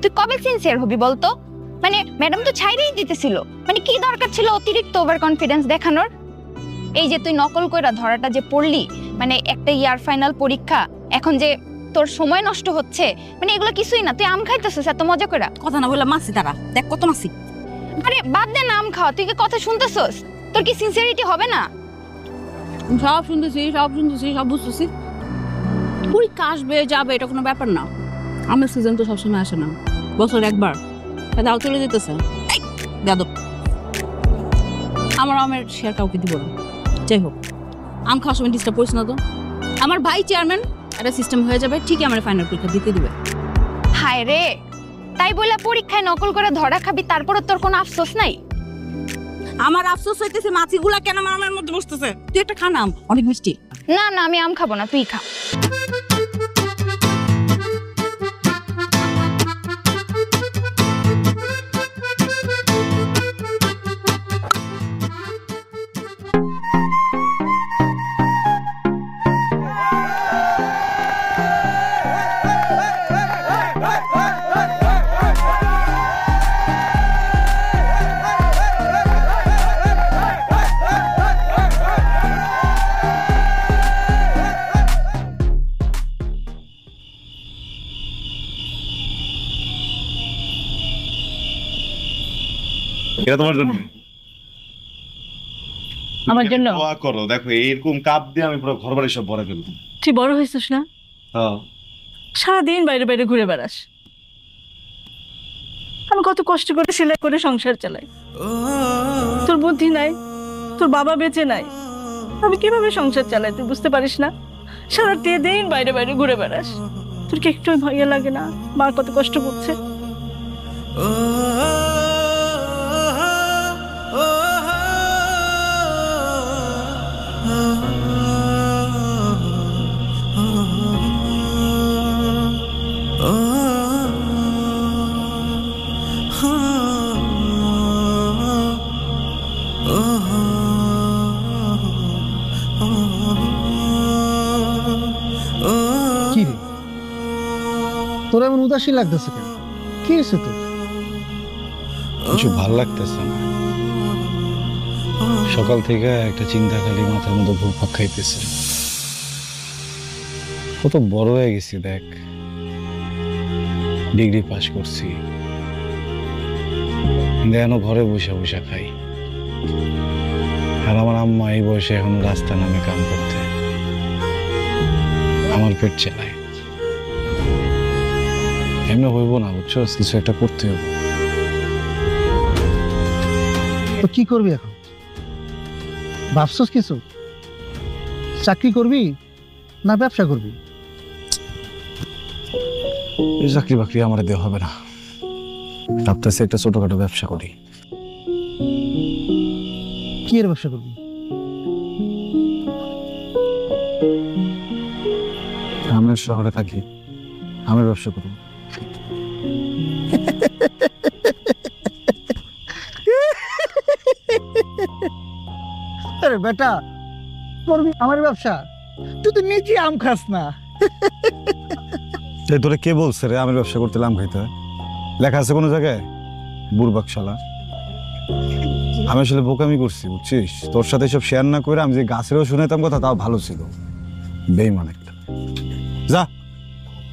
তুই কবে সিনসিয়ার হবি বলতো? মানে ম্যাডাম তো ছাইরেই দিতেছিল, মানে কি দরকার ছিল অতিরিক্ত ওভার কনফিডেন্স দেখানোর? এই যে তুই নকল কইরা ধরাটা যে পড়লি, মানে একটা ইয়ার ফাইনাল পরীক্ষা, এখন যে তোর সময় নষ্ট হচ্ছে, মানে এগুলো কিছুই না। তুই আম খাইতেছিস এত মজা কইরা। কথা না বললাম মাসি, তারা দেখ কত মাসি। আরে বাদ দে না আম খাওয়া, তুই কি কথা শুনতেছস? তোর কি সিনসিয়ারিটি হবে না? সব শুনতেছি, সব বুঝতেছি। পরীক্ষা আসবে যাবে, এটা কোনো ব্যাপার না। আমের সিজন তো সবসময় আসে না, বছর একবার। দাও চলে যেতেছে দাদু, আমার আমের শেয়ার কাউকে দিব না। যাই হোক, আম খাওয়ার সময় ডিস্টার্ব করিস না তো। আমার ভাই চেয়ারম্যান, একটা সিস্টেম হয়ে যাবে, ঠিকই আমার ফাইনাল পরীক্ষা দিতে দিবে। হায় রে, তাই বলে পরীক্ষায় নকল করে ধরা খাবি, তারপরে তোর কোনো আফসোস নাই? আমার আফসোস হইতেছে মাছিগুলা কেন আমার আমের মধ্যে বসতেছে। তুই একটা খা না, আম অনেক মিষ্টি। না না, আমি আম খাবো না, তুই খা। এটা তোমার জন্য। আমার জন্য দোয়া করো, দেখো এরকম কাপ দিয়ে আমি পুরো ঘর বাড়ি সব ভরে ফেলবো। তুই বড় হয়েছিস না, হ্যাঁ সারাদিন বাইরে বাইরে ঘুরে বেড়াস। আমি কত কষ্ট করে সেলাই করে সংসার চালাই, তোর বুদ্ধি নাই, তোর বাবা বেঁচে নাই, আমি কিভাবে সংসার চালাই তুই বুঝতে পারিস না? সারাদিন বাইরে বাইরে ঘুরে বেড়াস, তোর কি একটু ভয় লাগে না মা কত কষ্ট করছে? কি রে, তোর এমন উদাসীন লাগতেছে কেন? কি হয়েছে তোর? কিছু ভাল লাগতেছে না। সকাল থেকে একটা চিন্তা খালি মাথার মধ্যে ঘুরপাক খাইতেছে। কত বড় হয়ে গেছি দেখ, ডিগ্রি পাস করছি, যেন ঘরে বসে বসে খাই। আর আমার আম্মা এই বয়সে এখনো রাস্তা নামে কাম করতে, আমার পেট চালায়। এমনি হইব না, বুঝছো? কিছু একটা করতে হবে। তো কি করবি এখন? ভাবছস কিছু? চাকরি করবি না ব্যবসা করবি? এই চাকরি বাকরি আমার দেওয়া হবে না, ভাবতেছি একটা ছোটখাটো ব্যবসা করি। কি এর ব্যবসা করবি? আমের শহরে থাকি, আমের ব্যবসা করব। আরে বেটা, করবি আমার ব্যবসা? তুই তো নিজে আম খাস না। তোরে কে বলছে রে আমের ব্যবসা করতে আম খাইতে হয়? লেখা আছে কোনো জায়গায়? বুড়বাক শালা। আমি আসলে বোকামি করছি, বুঝছিস? তোর সাথে সব শেয়ার না করে আমি যে গাছেরও শুনেতাম কথা, তাও ভালো ছিল। বেইমান একটা। যা।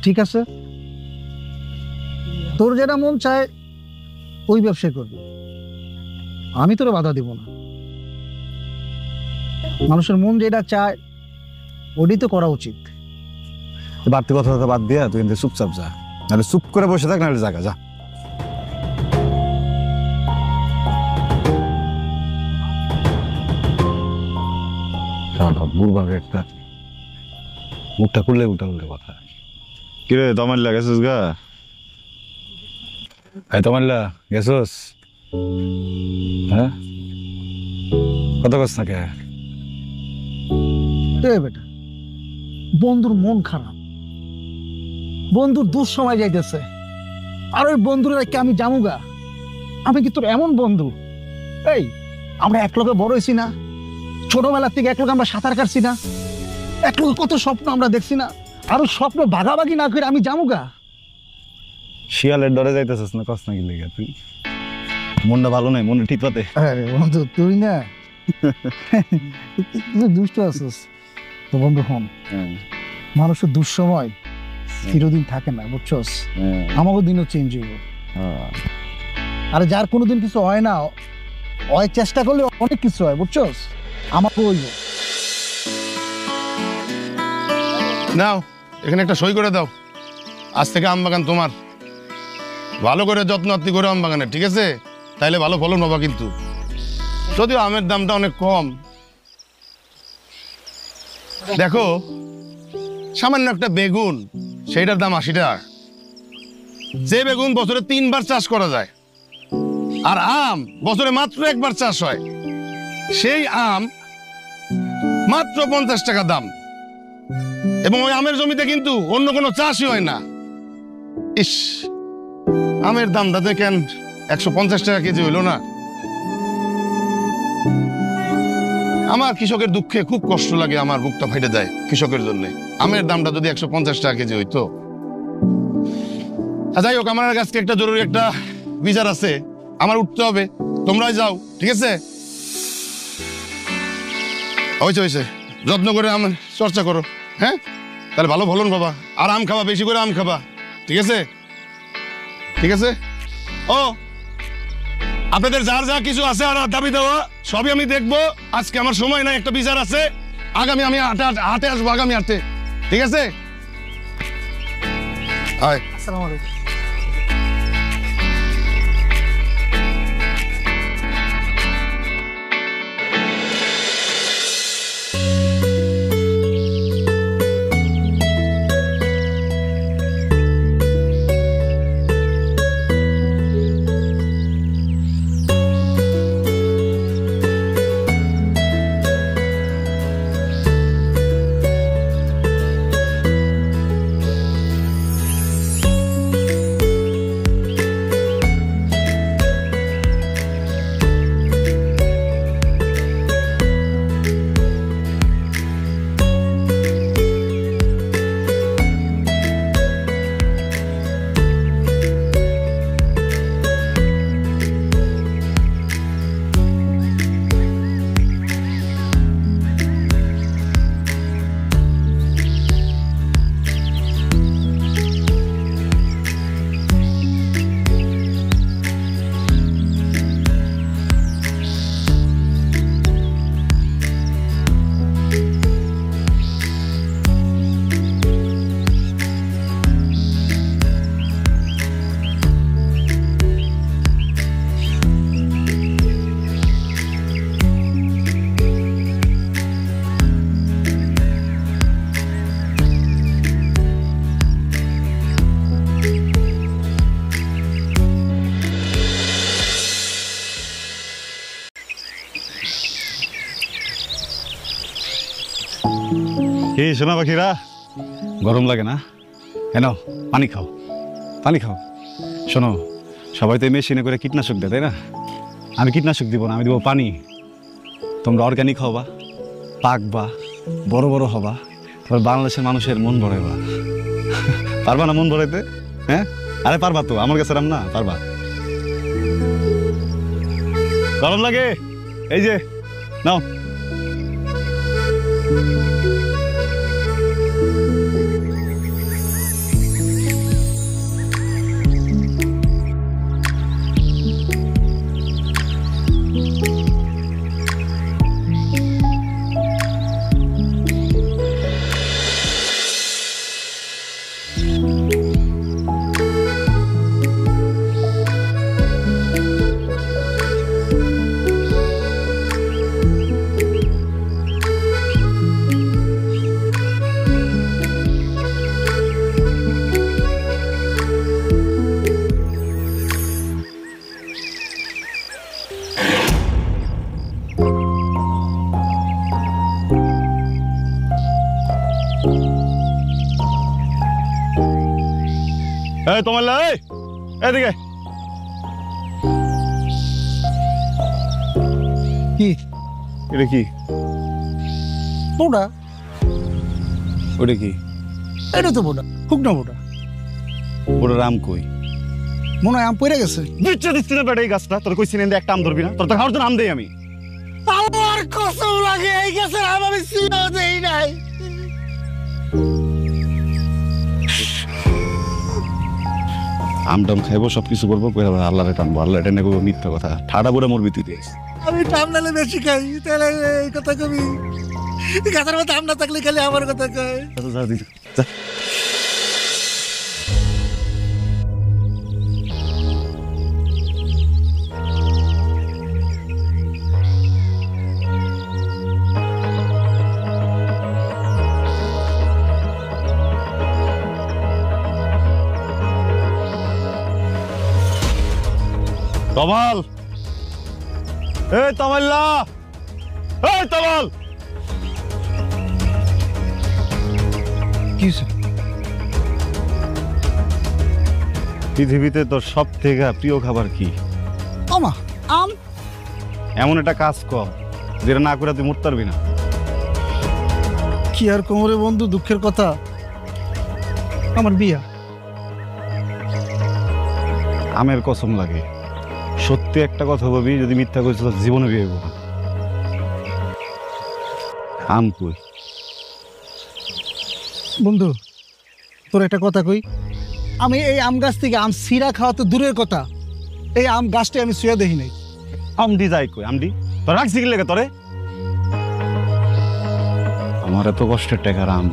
ঠিক আছে, তোর যেটা মন চায় ওই ব্যবসা করবি, আমি তোরে বাধা দিব না। মানুষের মন যেটা চায় ওটাই তো করা উচিত। বাড়তি কথা বাদ দিয়া তুই কিন্তু চুপচাপ যা, নাহলে চুপ করে বসে থাক, নাহলে জায়গা যা। বুড়বাকে একটা মুখটা খুললে উল্টা উল্টে কথা। কিরে তমাল্লা গেছিস গা? এই তমাল্লা গেছস? হ্যাঁ, কত কস না কে? বেটা, বন্ধুর মন খারাপ, বন্ধুর দুঃসময় যাইতেছে, আর ওই বন্ধুরা কি আমি জানুগা? আমি কি তোর এমন বন্ধু? এই আমরা এক লোকে বড় হয়েছি না? ছোটবেলার থেকে এক লোক আমরা সাঁতার কাটছি না? এক লোক কত স্বপ্ন আমরা দেখছি না? আর স্বপ্ন ভাগাভাগি না করে আমি জানুগা? শিয়ালের ডরে যাইতেছিস না, কস না কি লেগে তুই? মনটা ভালো নাই, মনে ঠিক পাতে। আরে বন্ধু তুই না তুই দুষ্ট আছিস তো বন্ধু। হন মানুষের দুঃসময় চিরদিন থাকে না, বুঝছস? আমাকে দিনও চেঞ্জ হইব। আরে যার কোনোদিন কিছু হয় না, হয় চেষ্টা করলে অনেক কিছু হয়, বুঝছস? আমাকে হইব। নাও এখানে একটা সই করে দাও, আজ থেকে আম বাগান তোমার। ভালো করে যত্ন আত্তি করে আম বাগানের, ঠিক আছে? তাইলে ভালো ফলন পাবা। কিন্তু যদিও আমের দামটা অনেক কম, দেখো সামান্য একটা বেগুন সেইটার দাম 80 টাকা। যে বেগুন বছরে 3 বার চাষ করা যায়, আর আম বছরে মাত্র 1 বার চাষ হয়, সেই আম মাত্র 50 টাকা দাম। এবং ওই আমের জমিতে কিন্তু অন্য কোনো চাষই হয় না। ইস, আমের দামটা দেখেন 150 টাকা কেজি হইল না। আমার কৃষকের দুঃখে খুব কষ্ট লাগে, আমার বুকটা ফাইটে যায় কৃষকের জন্য। আমের দামটা যদি 150 টাকা কেজি হইতো। যাই হোক, আমার কাছে একটা জরুরি একটা বিচার আছে, আমার উঠতে হবে, তোমরাই যাও, ঠিক আছে? হয়েছে হয়েছে, যত্ন করে আম চর্চা করো, হ্যাঁ? তাহলে ভালো ফলন পাবা, আর আম খাবা, বেশি করে আম খাবা, ঠিক আছে? ঠিক আছে। ও আপনাদের যার যা কিছু আছে আর দাবি দেওয়া সবই আমি দেখবো। আজকে আমার সময় নাই, একটা বিচার আছে, আগামী আমি হাটে আসবো, আগামী হাটে, ঠিক আছে? আয়। আসসালামু আলাইকুম। কি শোনা পাখিরা, গরম লাগে না? এনো পানি খাও, পানি খাও। শোনো, সবাই তো মেশিনে করে কীটনাশক দেয়, তাই না? আমি কীটনাশক দিব না, আমি দিব পানি। তোমরা অর্গানিক হবা, পাকবা, বড় বড় হবা, তারপর বাংলাদেশের মানুষের মন ভরাইবা। পারবা না মন ভরাইতে? হ্যাঁ, আরে পারবা তো, আমার কাছে রাম না, পারবা। গরম লাগে? এই যে নাও। এই তোমার লাই, এদিকে। কি এটা কি? ওটা ওটা কি? এটা তো বোটা, খুব না বোটা। ওটা রাম কই? মনে হয় আম পড়ে গেছে। দিচ্ছে দিচ্ছি না বেটা এই গাছটা, তোর কইছি না একটা আম ধরবি না, তোর তো খাওয়ার জন্য আম দেই আমি। আমার কসম লাগে এই গাছের আম আমি ছিঁড়েও দেই নাই। আমটাম খাইবো, সবকিছু করবো, আল্লাহরে টানবো, আল্লাহ এটা নেবো, মিথ্যা কথা, ঠাডা বুড়া মরবি তুই দেশ। আমি টামনালে বেশি খাই, তাহলে এই কথা কবি গাছের মধ্যে আম না থাকলে খালি আমার কথা কয়। তমাল, এই তমাল্লা, এই তমাল। কি পৃথিবীতে তোর সব থেকে প্রিয় খাবার কি? আমা আম। এমন একটা কাজ কর যেটা না করে তুই মরতে পারবি না। কি আর কোমরে বন্ধু, দুঃখের কথা, আমার বিয়া। আমের কসম লাগে, সত্যি একটা কথা বলবি, যদি মিথ্যা করিস তোর জীবনে বিয়ে হইব না। আম কই? বন্ধু তোর একটা কথা কই, আমি এই আম গাছ থেকে আম সিরা খাওয়া তো দূরের কথা, এই আম গাছটা আমি শুয়ে দেখি নাই। আমডি যাই কই, আমডি তোর রাখছি কি লেগে তোরে? আমার এত কষ্টের টাকার আম,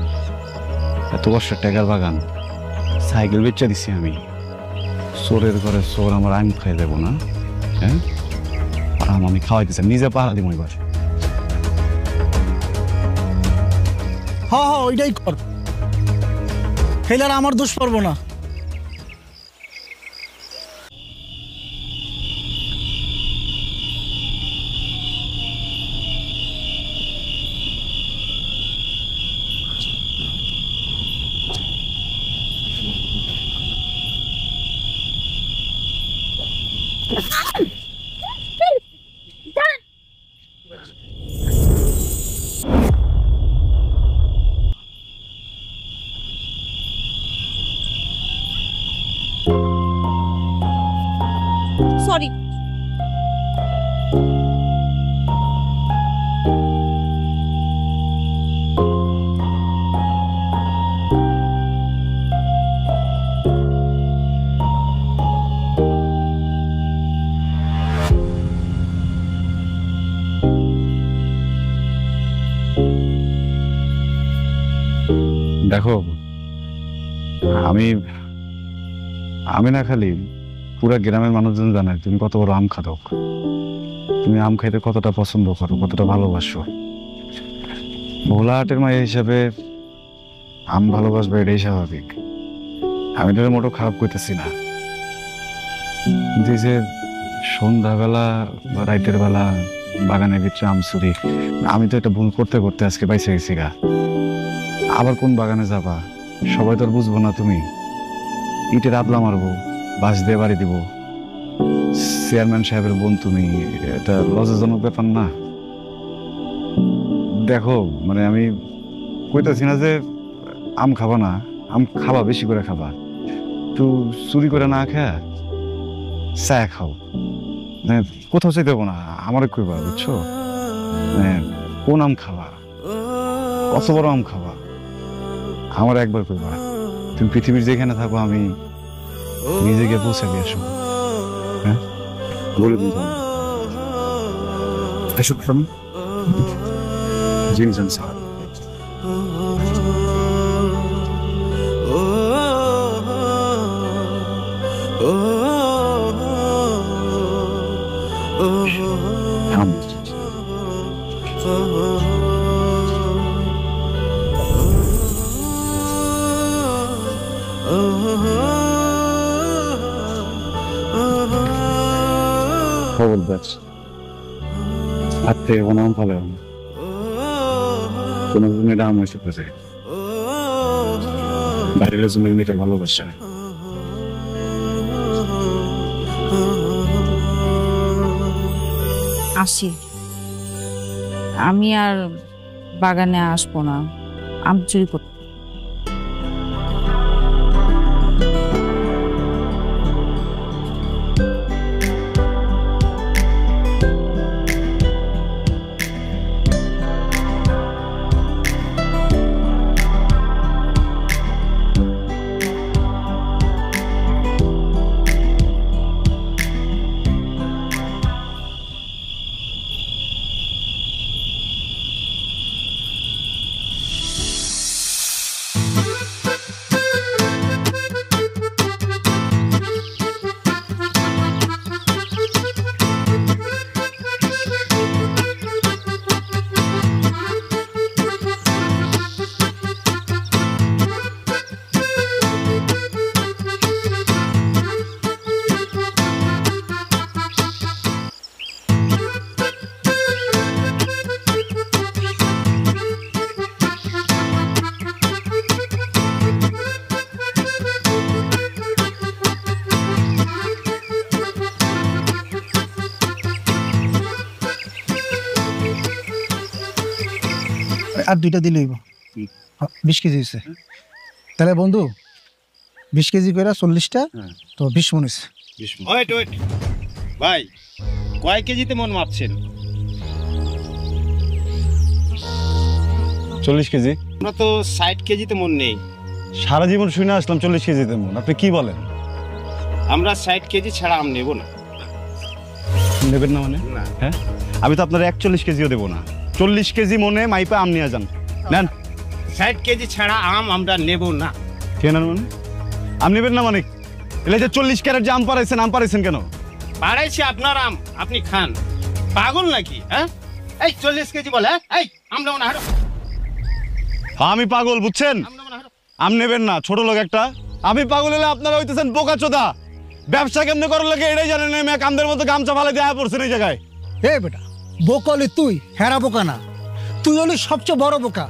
এত কষ্টের টাকার বাগান, সাইকেল বেচা দিছি আমি। চোরের ঘরে চোর আমার আম খাই দেবো না? হ্যাঁ, আর আম আমি খাওয়াইতেছি, নিজে পাহারা দিব এবার। হ হ ওইটাই কর, খেলে আর আমার দোষ করবো না। সরি। দেখো, আমি না খালি পুরা গ্রামের মানুষজন জানে তুমি কত বড় আম খাদক, তুমি আম খাইতে কতটা পছন্দ করো, কতটা ভালোবাসো। ভোলাহাটের মায়ের হিসাবে আম ভালোবাসবে, এটাই স্বাভাবিক। আমি তো মোটো খারাপ করতেছি না। যে সন্ধ্যাবেলা বা রাইতের বেলা বাগানের ভিতরে আম চুরি, আমি তো একটা ভুল করতে করতে আজকে বাইসে গেছি গা। আবার কোন বাগানে যাবা সবাই তো আর বুঝবো না। তুমি ইটের আদলা মারবো, বাঁশ দিয়ে বাড়ি দিব, চেয়ারম্যান সাহেবের বোন তুমি, এটা লজ্জাজনক ব্যাপার না? দেখো মানে আমি কইতাছি না যে আম খাবা না, আম খাবা, বেশি করে খাবা, তো চুরি করে না খা চা খাও, মানে কোথাও চাইতে হবো না, আমার কইবা, বুঝছো? মানে কোন আম খাবা, কত বড় আম খাবা, আমার একবার কইবা। তুমি পৃথিবীর যেখানে থাকো আমি নিজে গিয়ে পৌঁছে দিয়ে আসবো। হ্যাঁ বলে দিন জিনিস আজকে কোনো ভালো কোনো মেয়েটা আমার সাথে বাইরের জন্য মেয়েটা ভালোবাসে। আসি, আমি আর বাগানে আসবো না আম চুরি করতে। আর 2টা দিলে হইব 20 কেজি হয়েছে তাহলে বন্ধু 20 কেজি করে 40টা তো 20 মন হয়েছে। ওয়েট ভাই, কয় কেজিতে মন মাপছেন? 40 কেজি। আমরা তো 60 কেজিতে মন নেই। সারা জীবন শুনে আসলাম 40 কেজিতে মন, আপনি কি বলেন? আমরা 60 কেজি ছাড়া আম নেব না। নেবেন না মানে? না। হ্যাঁ, আমি তো আপনার 41 কেজিও দেবো না। 40 কেজি মনে মাইপা আম নিয়ে যান, নেন। 60 কেজি ছাড়া আম আমরা নেব না। কেন মানে? আম নেবেন না মানে? এলে যে 40 ক্যারেট যে আম পারাইছেন কেন? বাড়াইছে আপনার আম, আপনি খান। পাগল নাকি? হ্যাঁ, এই 40 কেজি বলে এই আম নেব না। হারো আমি পাগল, বুঝছেন? আম নেব না, হারো। আম নেবেন না, ছোট লোক একটা। আমি পাগল হলে আপনারা হইতেছেন বোকাচোদা। ব্যবসা কেমনে করার লাগে এটাই জানেন না। মেয়ে কামদের মতো গামছা ফালাই দেয়া পড়ছেন এই জায়গায়। এ বেটা বোকালি তুই, হেরা বোকা না। তুই হলি সবচেয়ে বড় বোকা।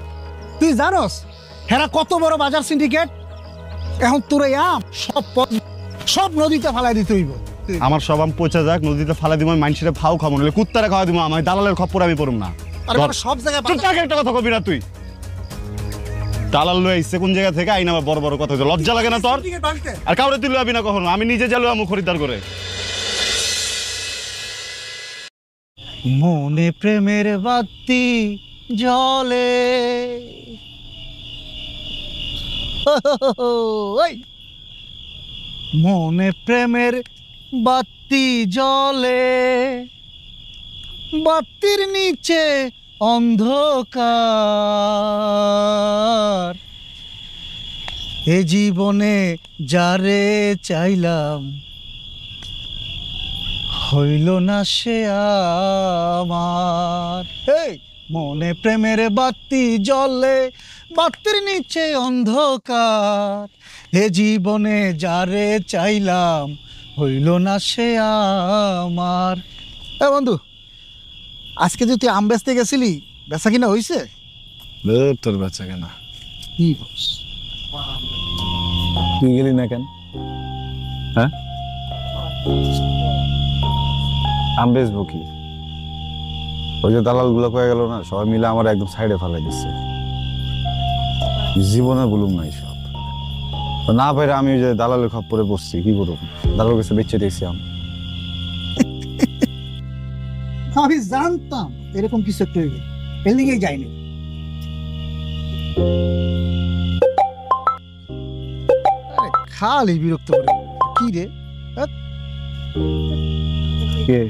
তুই জানোস হেরা কত বড় বাজার সিন্ডিকেট? এখন তোর এই আম সব নদীতে ফালাই দিতে হইব। আমার সব আম পচা যাক, নদীতে ফালাই দিব, মানুষের ফাও খাবো, নাহলে কুত্তারে খাওয়া দিব। আমি দালালের খপ্পর আমি পড়ুম না। আর সব জায়গায় চুপ থাক, একটা কথা কবি না তুই। দালাল লয়ে আইছে কোন জায়গা থেকে, আইন আবার বড় বড় কথা। লজ্জা লাগে না তোর? আর কাউরে তুই লবি না কখনো। আমি নিজে যালো আমু খরিদ্দার করে। মনে প্রেমের বাতি জ্বলে, ওই মনে প্রেমের বাতি জ্বলে, বাতির নিচে অন্ধকার, এ জীবনে যারে চাইলাম হইল না সে আমার। এই মনে প্রেমের বাতি জ্বলে, বাতির নিচে অন্ধকার, এ জীবনে যারে চাইলাম হইল না সে আমার। এ বন্ধু, আজকে যে তুই আম বেচতে গেছিলি, বেচা কিনা হইছে? তোর বাচ্চা কেনা কি বস, তুই গেলি না কেন? হ্যাঁ, আম বেচবো কি? ওই যে দালাল গুলা কয়ে গেল না, সবাই মিলে আমার একদম সাইডে ফেলাই দিচ্ছে। জীবনে বলুম নাই সব না পাইরে আমি ওই যে দালালের খপ্পরে পড়ছি। কি করব? দালাল কাছে বেচে দিয়েছি আম। আমি জানতাম এরকম কিছু একটা হইবে, এর লিগেই যাইনি। আরে খালি বিরক্ত করে। কি রে? কে?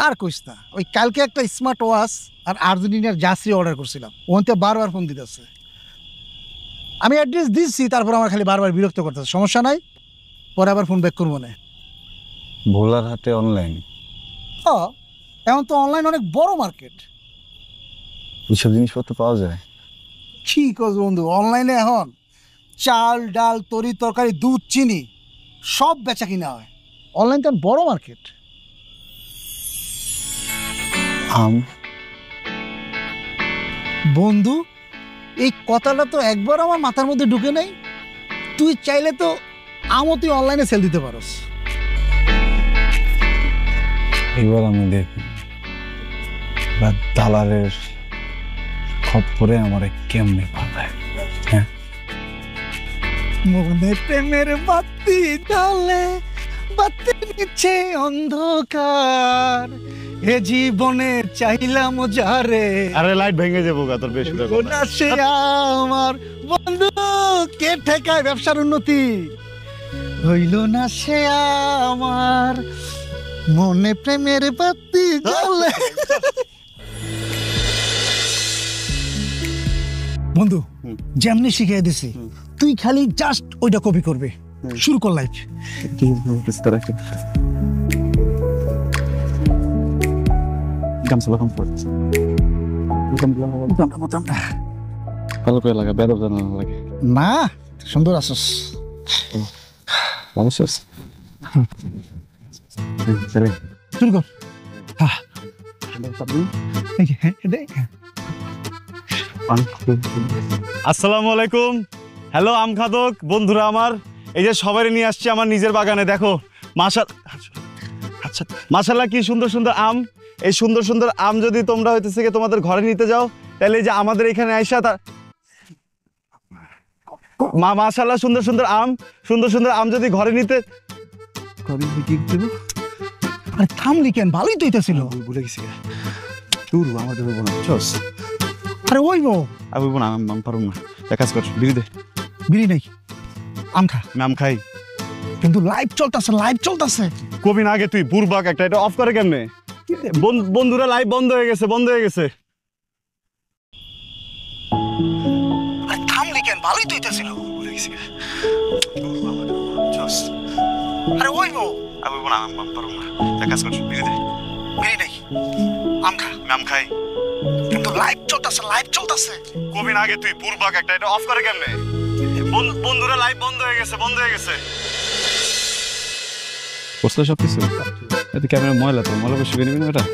আর কইস না, ওই কালকে একটা স্মার্ট ওয়াচ আর আর্জেন্টিনার জার্সি অর্ডার করছিলাম, ওনতে বারবার ফোন দিতেছে। আমি অ্যাড্রেস দিচ্ছি, তারপর আমার খালি বারবার বিরক্ত করতেছে। সমস্যা নাই, পরে আবার ফোন ব্যাক করবো না। ভোলার হাটে অনলাইন? হ্যাঁ, এখন তো অনলাইন অনেক বড় মার্কেট। এইসব জিনিসপত্র পাওয়া যায়? কি কস বন্ধু, অনলাইনে এখন চাল ডাল তরি তরকারি দুধ চিনি সব বেচা কিনা হয়। অনলাইন তো বড় মার্কেট। আম? বন্ধু, এই কথাটা তো একবার আমার মাথার মধ্যে ঢুকে নাই। তুই চাইলে তো আমও তুই অনলাইনে সেল দিতে পারস। এবার আমি দেখি দালালের খপ্পরে আমারে কেমনে পালায়। হ্যাঁ, মনে প্রেমের বাতি জ্বলে, বাতির নিচে অন্ধকার, এ জীবনে চাইলাম যারে। আরে লাইট ভেঙে যাবো গা তোর বেশি কথা। না সে আমার বন্ধু, কে ঠেকায় ব্যবসার উন্নতি? হইল না সে আমার, মনে প্রেমের বাতি জ্বলে। বন্ধু, যেমনি শিখিয়ে দিছি, তুই খালি জাস্ট ওইটা কপি করবে। শুরু কর লাইফ। ভালো করে লাগা, বেদব জানা লাগে না, সুন্দর আছস। মানুষ শুরু কর। এই যে, হ্যাঁ, এটাই। আসসালামু আলাইকুম। হ্যালো আম খাদক বন্ধুরা আমার, এই যে সবাই নিয়ে আসছি আমার নিজের বাগানে। দেখো মাশাআল্লাহ কি সুন্দর সুন্দর আম। এই সুন্দর সুন্দর আম যদি তোমরা হইতেছে তোমাদের ঘরে নিতে যাও, তাহলে এই যে আমাদের এখানে আইসা তার মাশাআল্লাহ সুন্দর সুন্দর আম, সুন্দর সুন্দর আম যদি ঘরে নিতে ঘরে কি দেবো? আরে থামলি কেন, ভালোই তো ছিল। ভুলে গেছি তুই আমাদের হইব না চস। আরে ওইব আমি হইব না, আমি পারব না। এক কাজ কর, বিড়ি দে। বিড়ি নেই, আম খা। আম খাই কিন্তু লাইভ চলতেছে। কবি না আগে তুই বুরবাক একটা, এটা অফ করে কেমনে? বন্ধুরা লাইভ বন্ধ হয়ে গেছে। আরে থামলি কেন, ভালোই তো ছিল। ভুলে গেছি আরে ওইব আমি হইব না, আমি পারব না। এক কাজ কর, বিড়ি দে। বিড়ি নেই, আম খা। আম খাই কিন্তু লাইভ চলতেছে। কবি না আগে তুই বুরবাক একটা, এটা অফ করে কেমনে? বন্ধুরা লাইভ বন্ধ হয়ে গেছে। বুঝতে সব কিছু এতে ক্যামেরা ময়লা বেশি করে নিবি না এটা।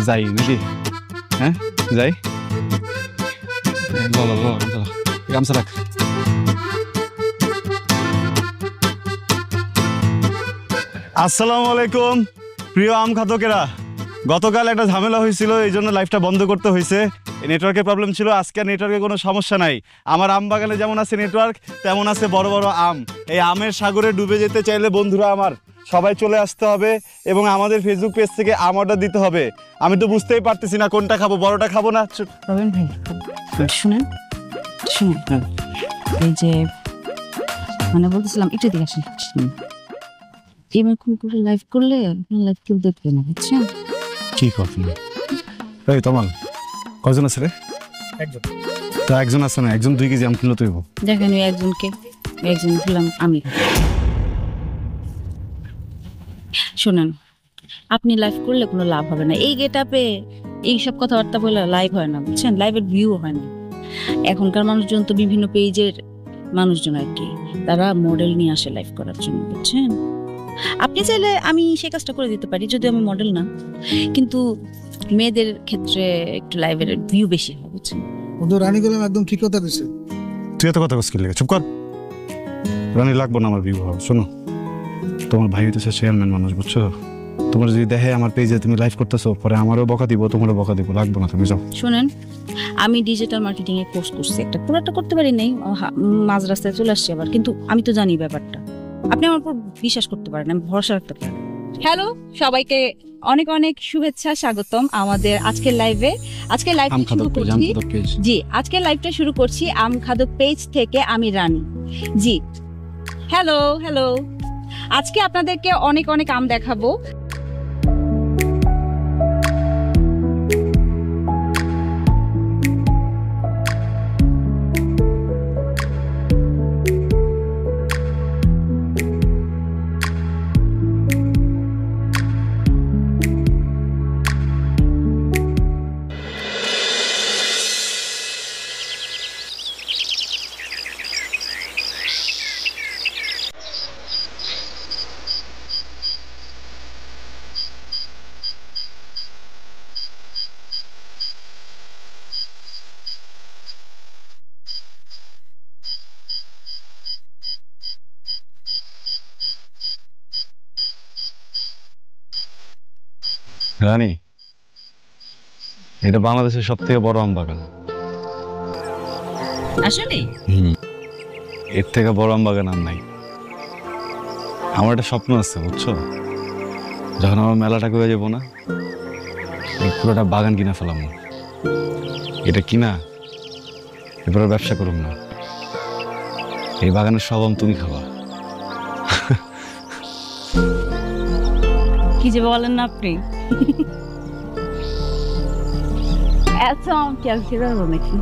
যাই নাকি? হ্যাঁ যাই। গামছা রাখ। আসসালামু আলাইকুম প্রিয় আম খাতকেরা। গতকাল একটা ঝামেলা হয়েছিল, এই জন্য লাইভটা বন্ধ করতে হয়েছে। নেটওয়ার্কের প্রবলেম ছিল। আজকে নেটওয়ার্কের কোনো সমস্যা নাই। আমার আম বাগানে যেমন আছে নেটওয়ার্ক, তেমন আছে বড় বড় আম। এই আমের সাগরে ডুবে যেতে চাইলে বন্ধুরা আমার সবাই চলে আসতে হবে এবং আমাদের ফেসবুক পেজ থেকে আম অর্ডার দিতে হবে। আমি তো বুঝতেই পারতেছি না কোনটা খাবো, বড়টা খাবো না। রবিন ভাই শুনেন, এই যে মানে বলতেছিলাম একটু দিকে আসেন। এরকম করে লাইভ করলে লাইভ কেউ দেখবে না, বুঝছেন? কি কথা? এই তমাল কজন আছে রে? একজন। তো একজন আছে না, একজন 2 কেজি আম কিনলো তুই। দেখেন ওই একজন হলাম আমি। শোনেন, আপনি লাইভ করলে কোনো লাভ হবে না। এই গেটআপে এইসব কথাবার্তা বলে লাইভ হয় না, বুঝছেন? লাইভের ভিউ হয় না। এখনকার মানুষজন তো বিভিন্ন পেজের মানুষজন আর কি, তারা মডেল নিয়ে আসে লাইভ করার জন্য, বুঝছেন? আপনি চাইলে আমি সে কাজটা করে দিতে পারি, যদি আমি মডেল না, কিন্তু মেয়েদের ক্ষেত্রে একটু লাইভের ভিউ বেশি হয়, বুঝছেন? বন্ধু রানী গোলাম একদম ঠিক কথা দিছে। তুই এত কথা কষ্ট লেগে চুপ কর। রানী লাগবো না আমার ভিউ হওয়া। শোনো, তোমার ভাই হইতেছে চেয়ারম্যান মানুষ, বুঝছো? তোমার যদি দেখে আমার পেজে তুমি লাইভ করতেছো, পরে আমারও বকা দিব, তোমারও বকা দিব। লাগবো না, তুমি যাও। শোনেন, আমি ডিজিটাল মার্কেটিং এর কোর্স করছি, একটা পুরোটা করতে পারি নাই, মাঝ রাস্তায় চলে আসছি আবার, কিন্তু আমি তো জানি ব্যাপারটা। আপনি আমার উপর বিশ্বাস করতে পারেন, আমি ভরসা রাখতে পারি। হ্যালো সবাইকে, অনেক অনেক শুভেচ্ছা, স্বাগতম আমাদের আজকের লাইভে। আজকের লাইভটা শুরু করছি, জি আজকের লাইভটা শুরু করছি আম খাদক পেজ থেকে। আমি রানী। জি হ্যালো, আজকে আপনাদেরকে অনেক অনেক আম দেখাবো। রানী, এটা বাংলাদেশের সব থেকে বড় আম বাগান। আসলে এর থেকে বড় আম বাগান আর নাই। আমার একটা স্বপ্ন আছে, বুঝছো? যখন আমার মেলাটা করে যাবো না, এই পুরোটা বাগান কিনা ফেলাম। এটা কিনা এরপরে ব্যবসা করুম না, এই বাগানের সব আম তুমি খাবা। কি যে বলেন না আপনি, এত আম কি আর খেতে পারবো নাকি?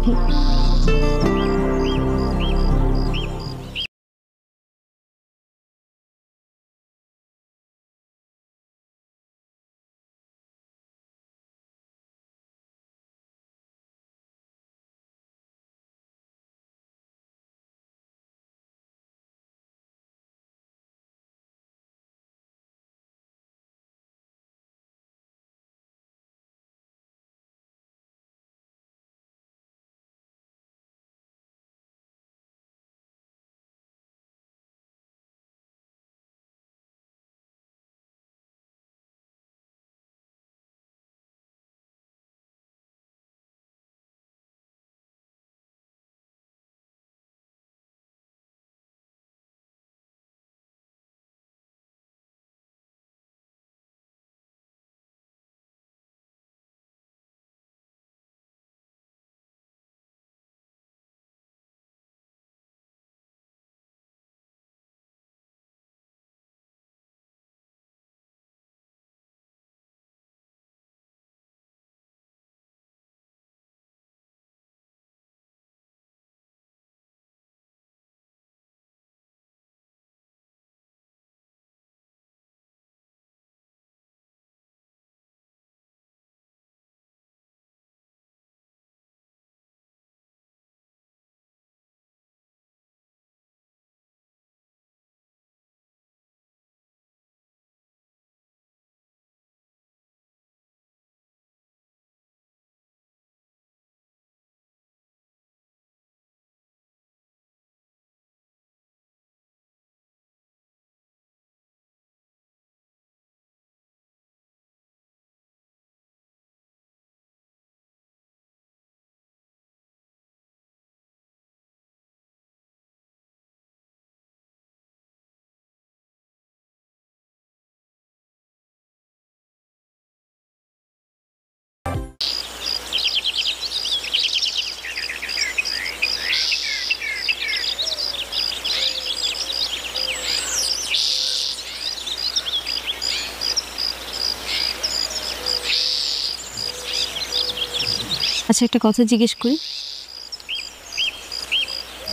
আচ্ছা একটা কথা জিজ্ঞেস করি,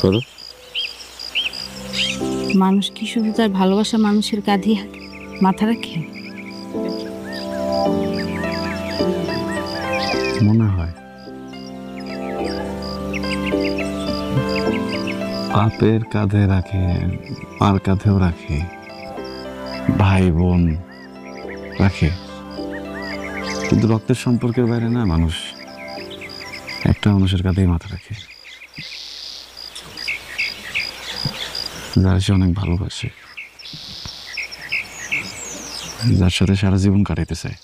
করো। মানুষ কি শুধু তার ভালোবাসা মানুষের কাঁধে মাথা রাখে? মনে হয় বাপের কাঁধে রাখে, মার কাঁধেও রাখে, ভাই বোন রাখে, কিন্তু রক্তের সম্পর্কের বাইরে না, মানুষ একটা মানুষের কাঁধেই মাথা রাখে, যার সে অনেক ভালোবাসে, যার সাথে সারা জীবন কাটাইতে চায়।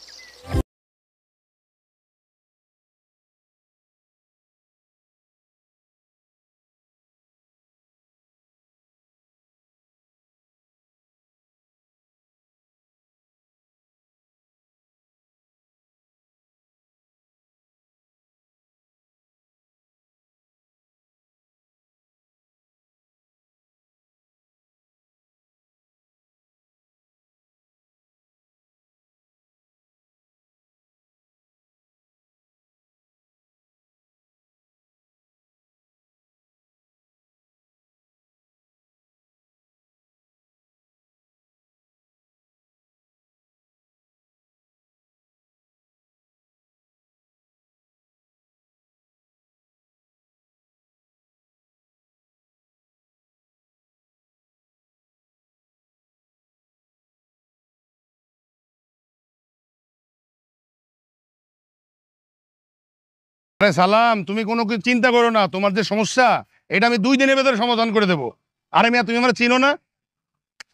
আরে সালাম, তুমি কোনো কিছু চিন্তা করো না, তোমার যে সমস্যা এটা আমি 2 দিনের ভেতরে সমাধান করে দেবো। আরে মিয়া, তুমি আমার চিনো না?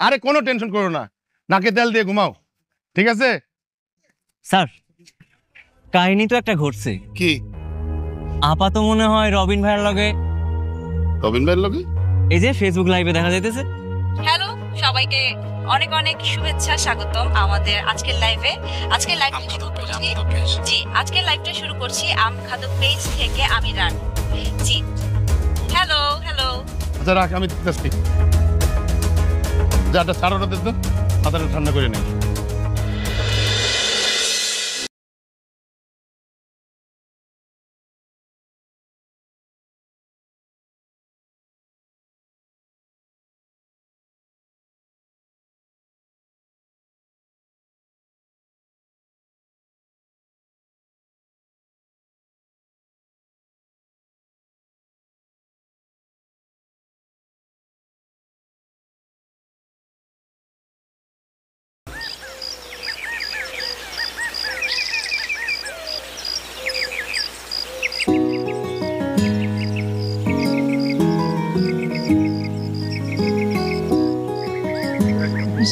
আরে কোনো টেনশন করো না, নাকে তেল দিয়ে ঘুমাও, ঠিক আছে? স্যার, কাহিনী তো একটা ঘটছে। কি? আপাত মনে হয় রবিন ভাইয়ের লগে। রবিন ভাইয়ের লগে? এই যে ফেসবুক লাইভে দেখা যাইতেছে। হ্যালো সবাইকে, অনেক অনেক শুভেচ্ছা, স্বাগতম আমাদের আজকের লাইভে। আজকের লাইভটা শুরু করছি, জি আজকের লাইভটা শুরু করছি আমখাদক পেজ থেকে। আমি রান, জি হ্যালো হ্যালো। আচ্ছা রাখ, আমি দেখতেছি। যাটা সারাটা দিত, মাথাটা ঠান্ডা করে নেই।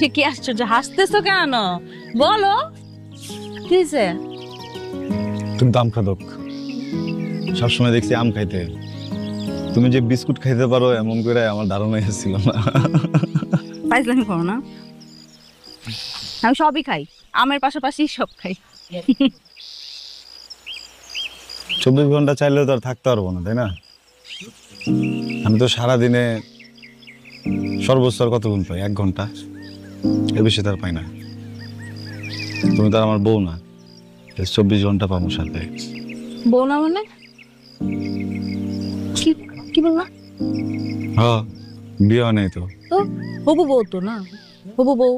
সে কি আশ্চর্য, হাসতেছো কেন? বলো কি হয়েছে? তুমি তো আম খাদক, সবসময় দেখছি আম খাইতে। তুমি যে বিস্কুট খাইতে পারো এমন করে আমার ধারণা ছিল না। ফাইজলামি করো না, আমি সবই খাই, আমের পাশাপাশি সব খাই। 24 ঘন্টা চাইলেও তো আর থাকতে পারবো না, তাই না? আমি তো সারাদিনে সর্বোচ্চ আর কতক্ষণ পাই? 1 ঘন্টা, এর বেশি তার পাই না। তুমি তো আর আমার বউ না, 24 ঘন্টা পাবো সাথে। বউ না মানে কি বললা? হ্যাঁ, বিয়ে হয় নাই তো। তো হবু বউ তো না, হবু বউ।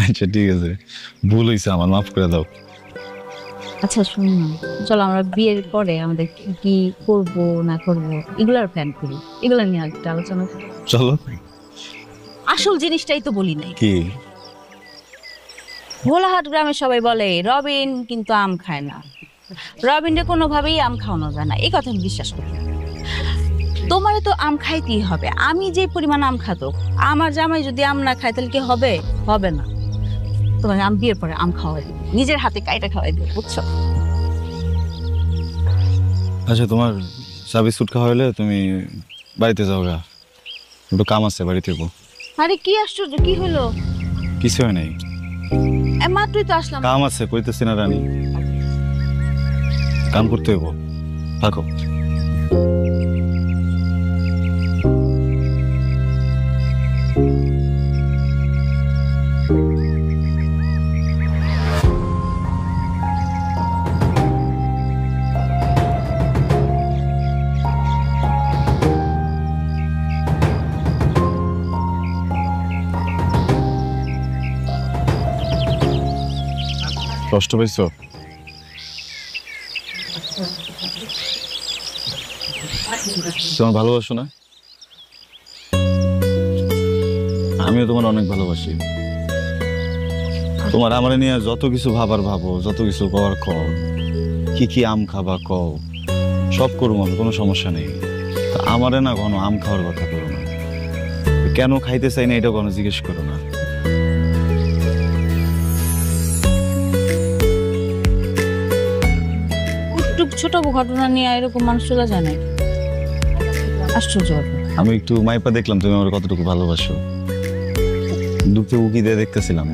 আচ্ছা ঠিক আছে, ভুল হয়েছে আমার, মাফ করে দাও। আচ্ছা শোনো না, চলো আমরা বিয়ের পরে আমাদের কি করব না করব এগুলার প্ল্যান করি, এগুলা নিয়ে একটা আলোচনা করি। চলো। আসল জিনিসটাই তো বলি নাই। কি? ভোলাহাট গ্রামে সবাই বলে রবিন কিন্তু আম খায় না, রবিনরে কোনোভাবেই আম খাওয়ানো যায় না, এই কথা আমি বিশ্বাস করি না। তোমারে তো আম খাইতেই হবে, আমি যে পরিমাণ আম খাতো, আমার জামাই যদি আম না খায় তাহলে কি হবে? হবে না। তোমার আম বিয়ের পরে আম খাওয়াই দিই, নিজের হাতে কাইটা খাওয়াই দিই, বুঝছো? আচ্ছা, তোমার চা বিস্কুট খাওয়া হলে তুমি বাড়িতে যাও গা, একটু কাম আছে বাড়িতে। আরে কি আশ্চর্য, কি হলো? কিছু হয় নাই, মাত্রই তো আসলাম। কাম আছে, কইতেছি না রানী, কাম করতে হইব, থাকো। কষ্ট পাইছো? তোমার ভালোবাসো না? আমিও তোমার অনেক ভালোবাসি। তোমার আমারে নিয়ে যত কিছু ভাবার ভাবো, যত কিছু করার কও, কি আম খাবা কও, সব করবো, আমি কোনো সমস্যা নেই। তা আমারে না কোনো আম খাওয়ার কথা করো না, কেন খাইতে চাই না এটা কোনো জিজ্ঞেস করো না। একটু ছোট ঘটনা নিয়ে এরকম মানুষ চলে যায় না, আশ্চর্য। আমি একটু মাইপা দেখলাম তুমি আমার কতটুকু ভালোবাসো, দুঃখে উকি দিয়ে দেখতেছিলাম।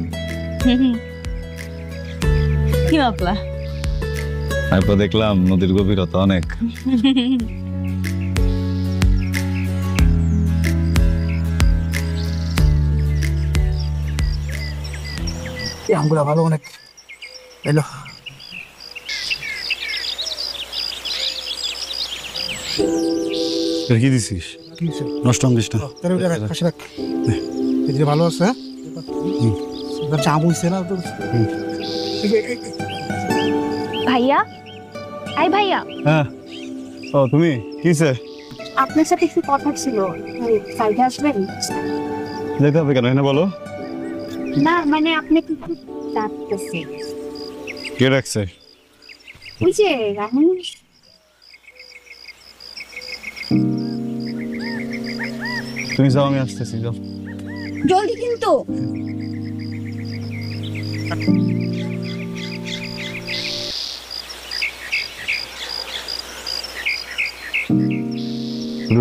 কি মাপলা? মাইপা দেখলাম নদীর গভীরতা অনেক। আমগুলা ভালো অনেক এলো। কি দিছিস? নষ্ট আম দিস না। ভালো আছে, চাপ হইছে না তো। ভাইয়া, আই ভাইয়া, হ্যাঁ। ও তুমি কিসে? আপনার সাথে একটু কথা ছিল, সাইডে আসবেন? যেতে হবে কেন, এনে বলো। না মানে আপনি একটু ডাকতেছে। কে রাখছে? ওই যে রাহুল। তুমি যাও, আমি আসতেছি, যাও জলদি কিন্তু।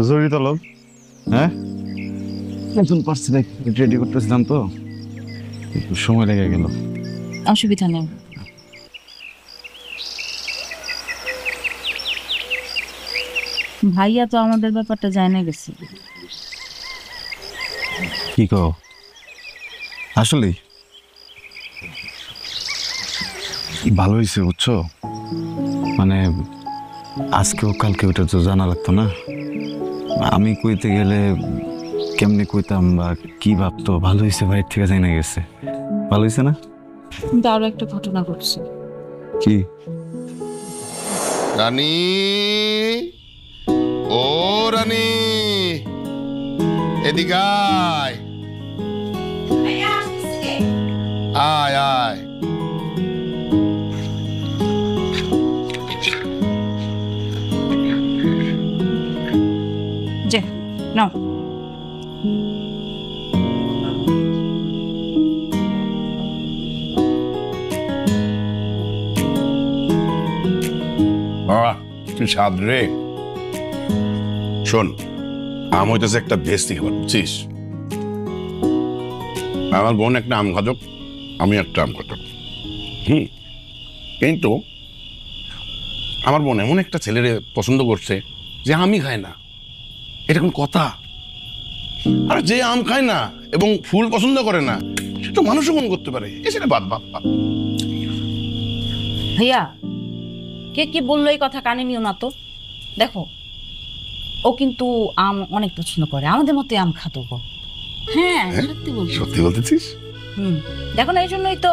জরুরি তলব। হ্যাঁ, নতুন পার্সেল রেডি করতেছিলাম তো একটু সময় লেগে গেল। অসুবিধা নেই। ভাইয়া তো আমাদের ব্যাপারটা জানা গেছে। কি কো? আসলে ভালো হয়েছে বুঝছো, মানে আজকেও কালকে ওটা তো জানা লাগতো না। আমি কইতে গেলে কেমনে কইতাম বা কি ভাবতো। ভালো হয়েছে, বাইরে থেকে জানা গেছে। ভালো হয়েছে না? কিন্তু আরো একটা ঘটনা ঘটছে। কি? রানী, ও রানী, এদিকে আয়। আয় আয়। যে নাও। বাবা কি স্বাদ রে। শোন, আম হইতেছে একটা ভেস্তি খাবার, বুঝছিস? আমার বোন একটা আম খাদক, আমি একটা আম খাদক। কিন্তু আমার বোন এমন একটা ছেলেরে পছন্দ করছে যে আমি খাই না। এটা কোন কথা? আর যে আম খায় না এবং ফুল পছন্দ করে না সে তো মানুষও মন করতে পারে। এ সেটা বাদ বাদ বাদ। ভাইয়া, কে কি বললো এই কথা কানে নিও না তো। দেখো, ও কিন্তু আম অনেক পছন্দ করে, আমাদের মতো আম খাতো গো। হ্যাঁ, সত্যি বলছি। সত্যি বলতেছিস? দেখো না, এই জন্যই তো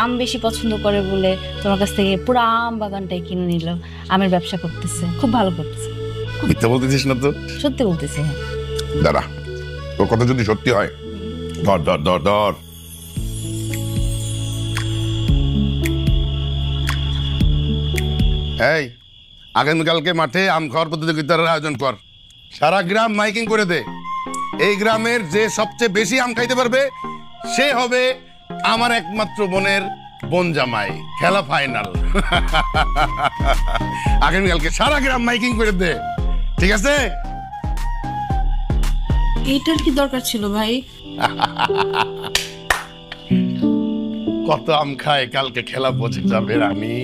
আম বেশি পছন্দ করে বলে তোমার কাছ থেকে পুরো আম বাগানটাই কিনে নিল। আমের ব্যবসা করতেছে, খুব ভালো করতেছে। মিথ্যা বলতেছিস না তো? সত্যি বলতেছে। হ্যাঁ দাঁড়া, তোর কথা যদি সত্যি হয়, ধর ধর ধর ধর। এই আগামীকালকে মাঠে আম খাওয়ার প্রতিযোগিতার আয়োজন কর। সারা গ্রাম মাইকিং করে দে। এই গ্রামের যে সবচেয়ে বেশি আম খাইতে পারবে সে হবে আমার একমাত্র বোনের বোন জামাই। খেলা ফাইনাল। আগামীকালকে সারা গ্রাম মাইকিং করে দে, ঠিক আছে? এইটার কি দরকার ছিল ভাই? কত আম খায় কালকে খেলা বোঝে যাবে রানী।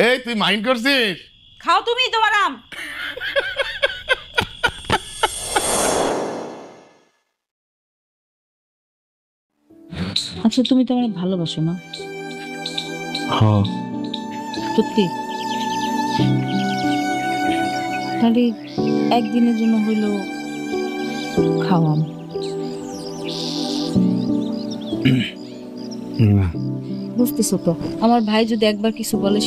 এই তুই মাইন্ড করছিস? খাও তুমি তোমার আম। আচ্ছা, তুমি তো আমার ভালোবাসো না? হ্যাঁ। সত্যি? তাহলে একদিনের জন্য হইলো খাওয়াম। না বুঝতেছো তো, আমার ভাই যদি একবার কিছু বলে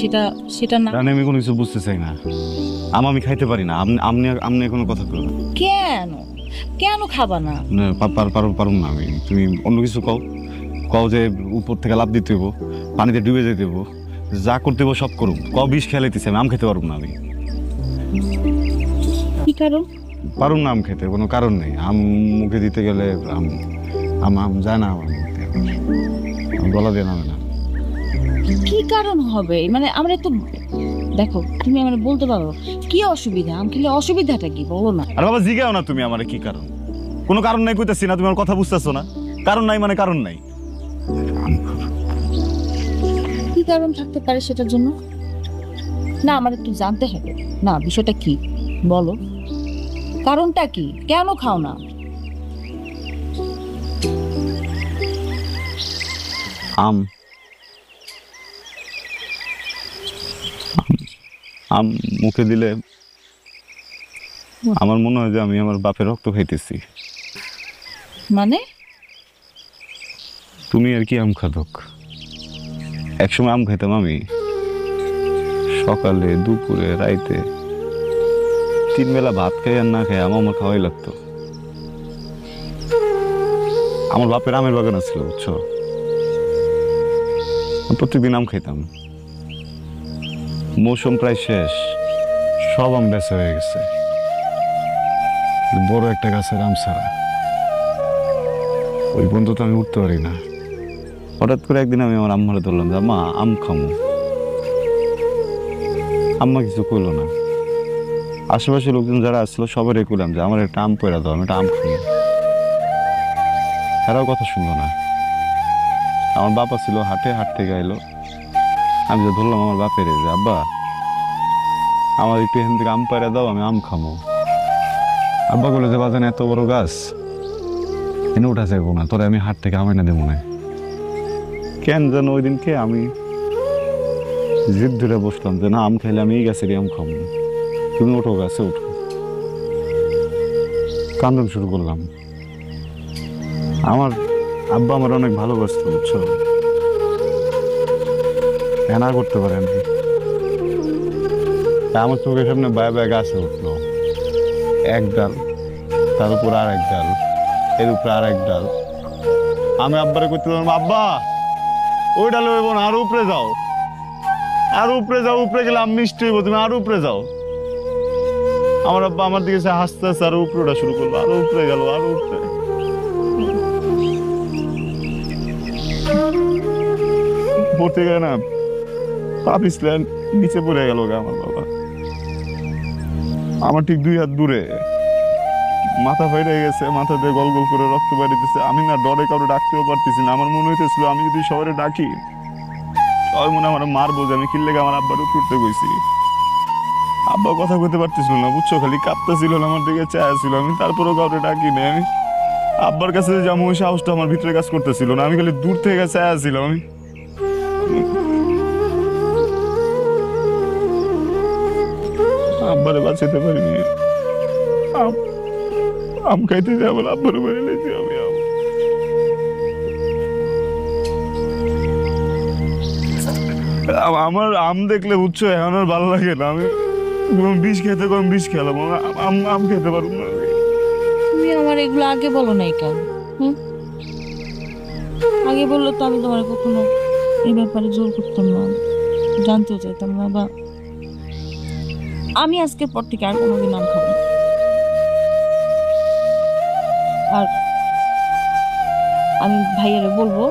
সেটা না। রানী আমি কোনো কিছু বুঝতে চাই না। আমি খাইতে পারি না। আপনি কোনো কথা কইবেন না। কেন কেন খাবা না? না পারুম না আমি। তুমি অন্য কিছু কও যে উপর থেকে লাফ দিতে হইব, পানিতে ডুবে যেতে হইব, যা করতে হইব সব করুম। বিষ খেলাইতেছে আমি আম খেতে পারুম না। আমি কি কারণ? পারুম না আম খেতে, কোনো কারণ নেই। আম মুখে দিতে গেলে আম যায় না আমার মুখে, গলা দিয়ে নামে না। কি কারণ হবে? মানে আমরা তো দেখো, তুমি আমার বলতে পারো কি অসুবিধা? আম খেলে অসুবিধাটা কি বলো না। আর বাবা জিগাও না তুমি আমারে কি কারণ। কোনো কারণ নাই কইতাছি না, তুমি আমার কথা বুঝতেছো না। কারণ নাই মানে কারণ নাই। কি কারণ থাকতে পারে সেটার জন্য? না আমার একটু জানতে হবে না, বিষয়টা কি বলো, কারণটা কি, কেন খাও না? আম মুখে দিলে আমার মনে হয় যে আমি আমার বাপের রক্ত খাইতেছি। মানে তুমি আর কি আম খাদক। একসময় আম খাইতাম আমি, সকালে দুপুরে রাইতে 3 বেলা ভাত খাই আর না খাই আমার খাওয়াই লাগতো। আমার বাপের আমের বাগান ছিল বুঝছো, প্রত্যেকদিন আম খাইতাম। মৌসুম প্রায় শেষ, সব আম বেচা হয়ে গেছে, বড় একটা গাছের আম ছাড়া। ওই বন্ধু তো আমি উঠতে পারি না। হঠাৎ করে একদিন আমি আমার আম্মারে ধরলাম যে মা আম খামো। আম্মা কিছু কইলো না। আশেপাশে লোকজন যারা আসলো সবারই কইলাম যে আমার একটা আম পয়রা দাও, আমি একটা আম খাবো। এরাও কথা শুনলো না। আমার বাবা ছিল হাটে, হাট থেকে আইলো। আমি যে ধরলাম আমার বাপের যে আব্বা আমার একটু এখান থেকে আম পয়রা দাও, আমি আম খামো। আব্বা বলে যে বাজান এত বড় গাছ এনে উঠা যাবো না, তোরে আমি হাট থেকে আম এনে দেবো না। কেন যেন ওই দিনকে আমি জিদ ধরে বসলাম যে না আম খাইলে আমি এই গাছেরই আম খাবো, তুমি ওঠো গাছে ওঠো। কান্দন শুরু করলাম। আমার আব্বা আমার অনেক ভালোবাসতো বুঝছো, এনা করতে পারে না। আমার চোখের সামনে বায়ে বায়ে গাছে উঠলো, এক ডাল তার উপর আর এক ডাল, এর উপরে আর এক ডাল। আমি আব্বারে করতে পারলাম আব্বা ওই ডালে হইব না, আরো উপরে যাও, আরো উপরে যাও, উপরে গেলে আমি মিষ্টি হইব, তুমি আরো উপরে যাও। আমার আব্বা আমার দিকে হাসতে হাসতে আরো উপরে ওঠা শুরু করলো, আরো উপরে গেল, আরো উপরে। পড়তে গেলে না পা পিছলেন নিচে পড়ে গেল আমার বাবা। আমার ঠিক 2 হাত দূরে মাথা ফাইটে গেছে, মাথা দিয়ে গল গল করে রক্ত বেরিয়েছে। আমি না ডরে কারো ডাকতেও পারতেছি না। আমার মনে হইতেছিল আমি যদি শহরে ডাকি সবাই মনে আমার মারবো, যে আমি কিল্লেগে আমার আব্বার উপর উঠতে গেছি। আব্বা কথা কইতে পারতেছিল না বুঝছো, খালি কাঁপতেছিল, আমার দিকে চাইছিল। আমি তারপরেও কাউকে ডাকি না। আমি আব্বার কাছে যাবো ওই সাহসটা আমার ভিতরে কাজ করতেছিল না। আমি খালি দূর থেকে চাইছিলাম। আমি আব্বারে বাঁচাতে পারিনি। আম খাইতে যাবো আব্বার বাড়ি লেছি আমি। আমার আম দেখলে বুঝছো এখন আর ভালো লাগে না। আমি বিষ খেতে কম বিষ খেলাম, আম খেতে পারবো না। তুমি আমার এগুলো আগে বলো নাই কেন? আগে বললো তো আমি তোমার কখনো এই ব্যাপারে জোর করতাম না, জানতেও চাইতাম না। বা আমি আজকের পর থেকে আর কোনোদিন আম খাবো না। আর আমি ভাইয়ারে বলবো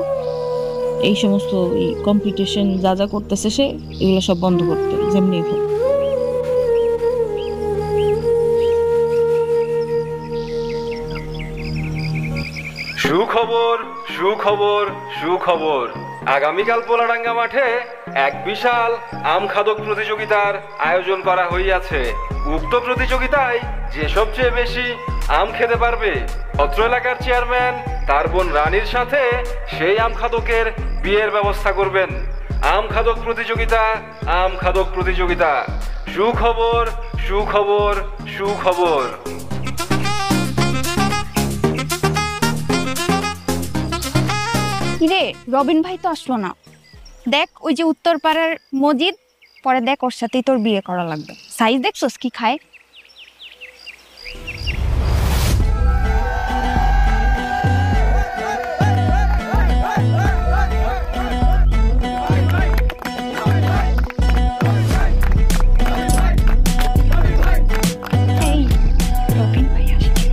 এই সমস্ত এই কম্পিটিশন যা যা করতেছে সে এগুলো সব বন্ধ করতে, যেমনি হোক। সুখবর সুখবর সুখবর, আগামীকাল পোলাডাঙ্গা মাঠে এক বিশাল আম খাদক প্রতিযোগিতার আয়োজন করা হইয়াছে। উক্ত প্রতিযোগিতায় যে সবচেয়ে বেশি আম খেতে পারবে অত্র এলাকার চেয়ারম্যান তার বোন রানীর সাথে সেই আম খাদকের বিয়ের ব্যবস্থা করবেন। আম খাদক প্রতিযোগিতা, আম খাদক প্রতিযোগিতা। সুখবর সুখবর সুখবর। কিরে রবিন ভাই তো আসলো না, দেখ ওই যে উত্তরপাড়ার মজিদ, পরে দেখ ওর সাথেই তোর বিয়ে করা লাগবে। সাইজ দেখছস কি খায়? এই রবিন ভাই আসছে।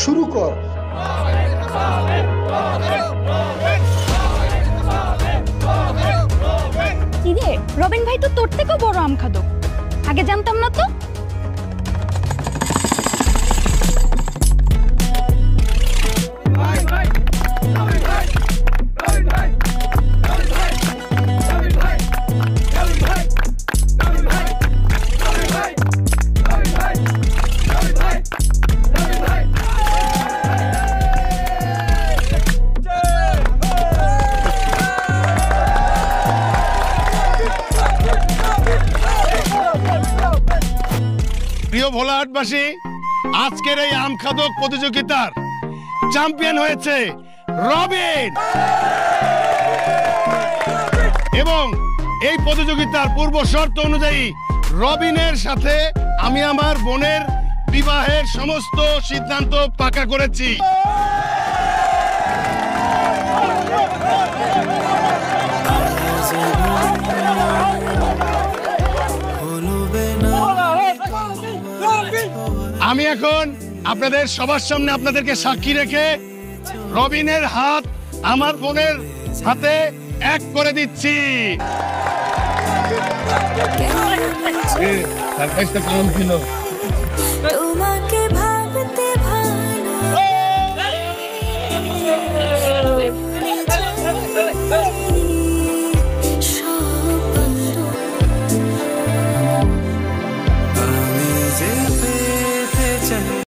শুরু কর। কিরে রবিন ভাই তো তোর থেকেও বড় আম খাদক, আগে জানতাম না তো। প্রিয় ভোলাহাটবাসী, আজকের এই আম খাদক প্রতিযোগিতার চ্যাম্পিয়ন হয়েছে রবিন। এবং এই প্রতিযোগিতার পূর্ব শর্ত অনুযায়ী রবিনের সাথে আমি আমার বোনের বিবাহের সমস্ত সিদ্ধান্ত পাকা করেছি। আমি এখন আপনাদের সবার সামনে আপনাদেরকে সাক্ষী রেখে রবিনের হাত আমার বোনের হাতে এক করে দিচ্ছি। তুমি